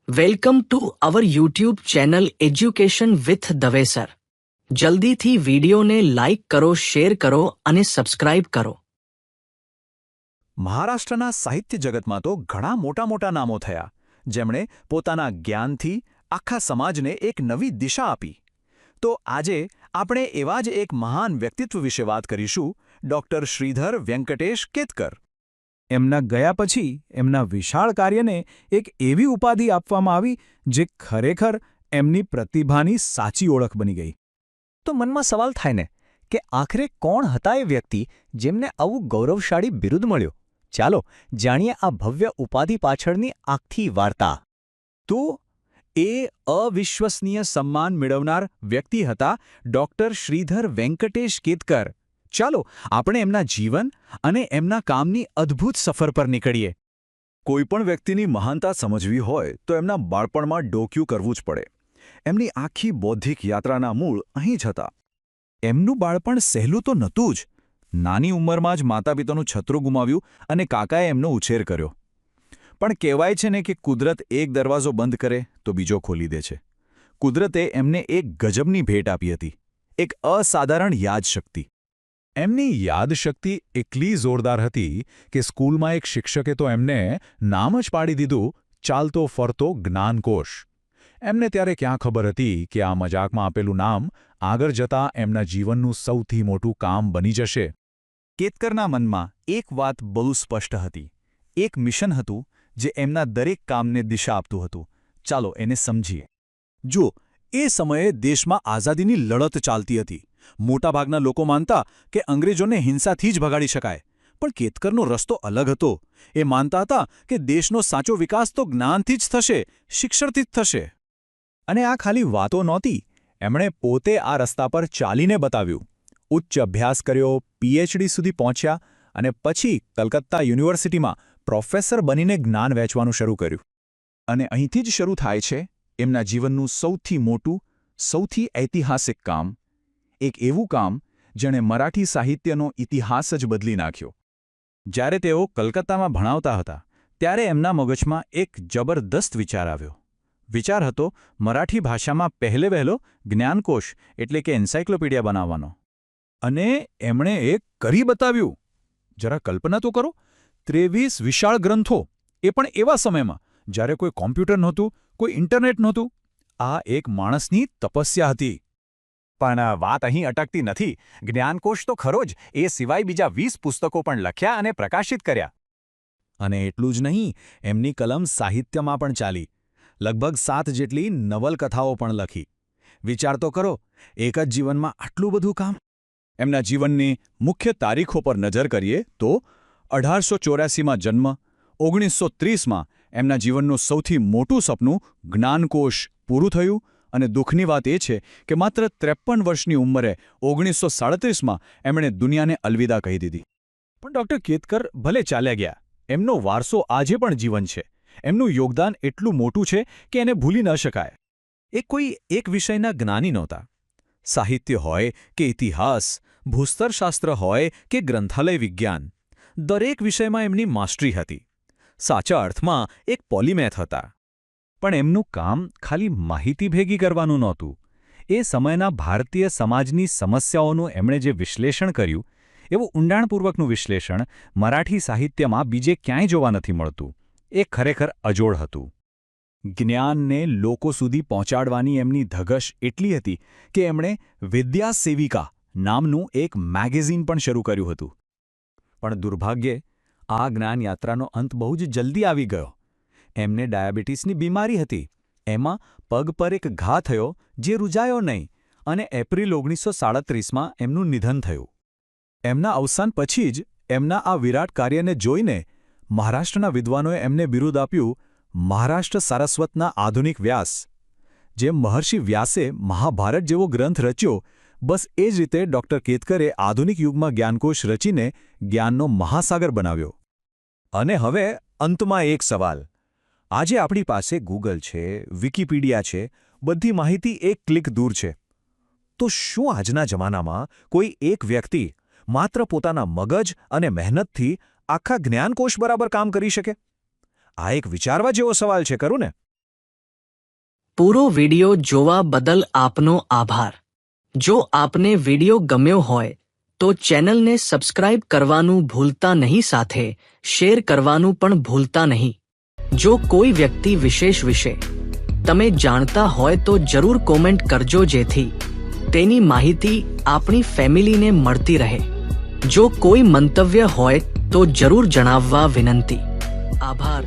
Welcome to our YouTube channel education with Dave sir. જલ્દીથી વિડીયોને like કરો, શેર કરો અને સબસ્ક્રાઇબ કરો. મહારાષ્ટ્રના સાહિત્ય જગતમાં તો ઘણા મોટા મોટા નામો થયા, જેમણે પોતાના જ્ઞાનથી આખા સમાજને એક નવી દિશા આપી. તો આજે આપણે એવા જ એક મહાન વ્યક્તિત્વ વિશે વાત કરીશું, ડૉક્ટર શ્રીધર વેંકટેશ કેતકર. એમના ગયા પછી એમના વિશાળ કાર્યને એક એવી ઉપાધિ આપવામાં આવી જે ખરેખર એમની પ્રતિભાની સાચી ઓળખ બની ગઈ. તો મનમાં સવાલ થાય ને કે આખરે કોણ હતા એ વ્યક્તિ જેમને આવું ગૌરવશાળી બિરુદ મળ્યો? ચાલો જાણીએ આ ભવ્ય ઉપાધિ પાછળની આખી વાર્તા. તો એ અવિશ્વસનીય સન્માન મેળવનાર વ્યક્તિ હતા ડૉક્ટર શ્રીધર વેંકટેશ કેતકર. ચાલો આપણે એમના જીવન અને એમના કામની અદ્ભુત સફર પર નીકળીએ. કોઈપણ વ્યક્તિની મહાનતા સમજવી હોય તો એમના બાળપણમાં ડોક્યું કરવું જ પડે. એમની આખી બૌદ્ધિક યાત્રાના મૂળ અહીં જ હતા. એમનું બાળપણ સહેલું તો નહોતું જ. નાની ઉંમરમાં જ માતાપિતાનું છત્રું ગુમાવ્યું અને કાકાએ એમનો ઉછેર કર્યો. પણ કહેવાય છે ને કે કુદરત એક દરવાજો બંધ કરે તો બીજો ખોલી દે છે. કુદરતે એમને એક ગજબની ભેટ આપી હતી, એક અસાધારણ યાદશક્તિ. એમની યાદશક્તિ એટલી જોરદાર હતી કે સ્કૂલમાં એક શિક્ષકે તો એમને નામ જ પાડી દીધું, ચાલતો ફરતો જ્ઞાનકોશ. એમને ત્યારે ક્યાં ખબર હતી કે આ મજાકમાં આપેલું નામ આગળ જતાં એમના જીવનનું સૌથી મોટું કામ બની જશે. કેતકરના મનમાં એક વાત બહુ સ્પષ્ટ હતી. એક મિશન હતું જે એમના દરેક કામને દિશા આપતું હતું. ચાલો એને સમજીએ. જો એ સમયે દેશમાં આઝાદીની લડત ચાલતી હતી. મોટાભાગના લોકો માનતા કે અંગ્રેજોને હિંસાથી જ ભગાડી શકાય, પણ કેતકરનો રસ્તો અલગ હતો. એ માનતા હતા કે દેશનો સાચો વિકાસ તો જ્ઞાનથી જ થશે, શિક્ષણથી જ થશે. અને આ ખાલી વાતો નહોતી, એમણે પોતે આ રસ્તા પર ચાલીને બતાવ્યું. ઉચ્ચ અભ્યાસ કર્યો, પીએચડી સુધી પહોંચ્યા અને પછી કલકત્તા યુનિવર્સિટીમાં પ્રોફેસર બનીને જ્ઞાન વહેંચવાનું શરૂ કર્યું. અને અહીંથી જ શરૂ થાય છે એમના જીવનનું સૌથી મોટું, સૌથી ઐતિહાસિક કામ. એક એવું કામ જેણે મરાઠી સાહિત્યનો ઇતિહાસ જ બદલી નાખ્યો. જ્યારે તેઓ કલકત્તામાં ભણાવતા હતા ત્યારે એમના મગજમાં એક જબરદસ્ત વિચાર આવ્યો. વિચાર હતો મરાઠી ભાષામાં વહેલો જ્ઞાનકોશ એટલે કે એન્સાઇક્લોપીડિયા બનાવવાનો. અને એમણે એ કરી બતાવ્યું. જરા કલ્પના તો કરો, 23 વિશાળ ગ્રંથો, એ પણ એવા સમયમાં જ્યારે કોઈ કોમ્પ્યુટર નહોતું, કોઈ ઇન્ટરનેટ નહોતું. આ એક માણસની તપસ્યા હતી. પણ વાત અહીં અટકતી નથી. જ્ઞાનકોશ તો ખરો જ, એ સિવાય બીજા 20 પુસ્તકો પણ લખ્યા અને પ્રકાશિત કર્યા. અને એટલું જ નહીં, એમની કલમ સાહિત્યમાં પણ ચાલી. લગભગ 7 જેટલી નવલકથાઓ પણ લખી. વિચાર તો કરો, એક જ જીવનમાં આટલું બધું કામ. એમના જીવનની મુખ્ય તારીખો પર નજર કરીએ તો 1884માં જન્મ, 1930માં એમના જીવનનું સૌથી મોટું સપનું જ્ઞાનકોશ પૂરું થયું. અને દુઃખની વાત એ છે કે માત્ર 53 વર્ષની ઉંમરે 1937માં એમણે દુનિયાને અલવિદા કહી દીધી. પણ ડૉક્ટર કેતકર ભલે ચાલ્યા ગયા, એમનો વારસો આજે પણ જીવન છે. એમનું યોગદાન એટલું મોટું છે કે એને ભૂલી ન શકાય. એ કોઈ એક વિષયના જ્ઞાની નહોતા. સાહિત્ય હોય કે ઇતિહાસ, ભૂસ્તરશાસ્ત્ર હોય કે ગ્રંથાલય વિજ્ઞાન, દરેક વિષયમાં એમની માસ્ટરી હતી. સાચા અર્થમાં એક પોલીમેથ હતા. પણ એમનું કામ ખાલી માહિતી ભેગી કરવાનું નહોતું. એ સમયના ભારતીય સમાજની સમસ્યાઓનું એમણે જે વિશ્લેષણ કર્યું, એવું ઊંડાણપૂર્વકનું વિશ્લેષણ મરાઠી સાહિત્યમાં બીજે ક્યાંય જોવા નથી મળતું. એ ખરેખર અજોડ હતું. જ્ઞાનને લોકો સુધી પહોંચાડવાની એમની ધગશ એટલી હતી કે એમણે વિદ્યા સેવિકા નામનું એક મેગેઝિન પણ શરૂ કર્યું હતું. પણ દુર્ભાગ્યે આ જ્ઞાન યાત્રાનો અંત બહુ જ જલ્દી આવી ગયો. એમને ડાયાબિટીસની બીમારી હતી. એમાં પગ પર એક ઘા થયો જે રૂજાયો નહીં અને એપ્રિલ 1937માં એમનું નિધન થયું. એમના અવસાન પછી જ એમના આ વિરાટ કાર્યને જોઈને મહારાષ્ટ્રના વિદ્વાનોએ એમને બિરુદ આપ્યું મહારાષ્ટ્ર સારસ્વતના આધુનિક વ્યાસ. જેમ મહર્ષિ વ્યાસે મહાભારત જેવો ગ્રંથ રચ્યો, બસ એ જ રીતે ડૉક્ટર કેતકરે આધુનિક યુગમાં જ્ઞાનકોશ રચીને જ્ઞાનનો મહાસાગર બનાવ્યો. અને હવે અંતમાં એક સવાલ. આજે આપણી પાસે ગૂગલ છે, વિકિપીડિયા છે, બધી માહિતી એક ક્લિક દૂર છે. તો શું આજના જમાનામાં કોઈ એક વ્યક્તિ માત્ર પોતાના મગજ અને મહેનતથી આખા જ્ઞાનકોશ બરાબર કામ કરી શકે? આ એક વિચારવા જેવો સવાલ છે, ખરું ને? પૂરો વિડિયો જોવા બદલ આપનો આભાર. જો આપને વિડિયો ગમ્યો હોય તો ચેનલને સબસ્ક્રાઇબ કરવાનું ભૂલતા નહીં, સાથે શેર કરવાનું પણ ભૂલતા નહીં. જો કોઈ વ્યક્તિ વિશેષ વિશે તમે જાણતા હોય તો જરૂર કોમેન્ટ કરજો, જેથી તેની માહિતી આપણી ફેમિલીને મળતી રહે. જો કોઈ મંતવ્ય હોય તો જરૂર જણાવવા વિનંતી. આભાર.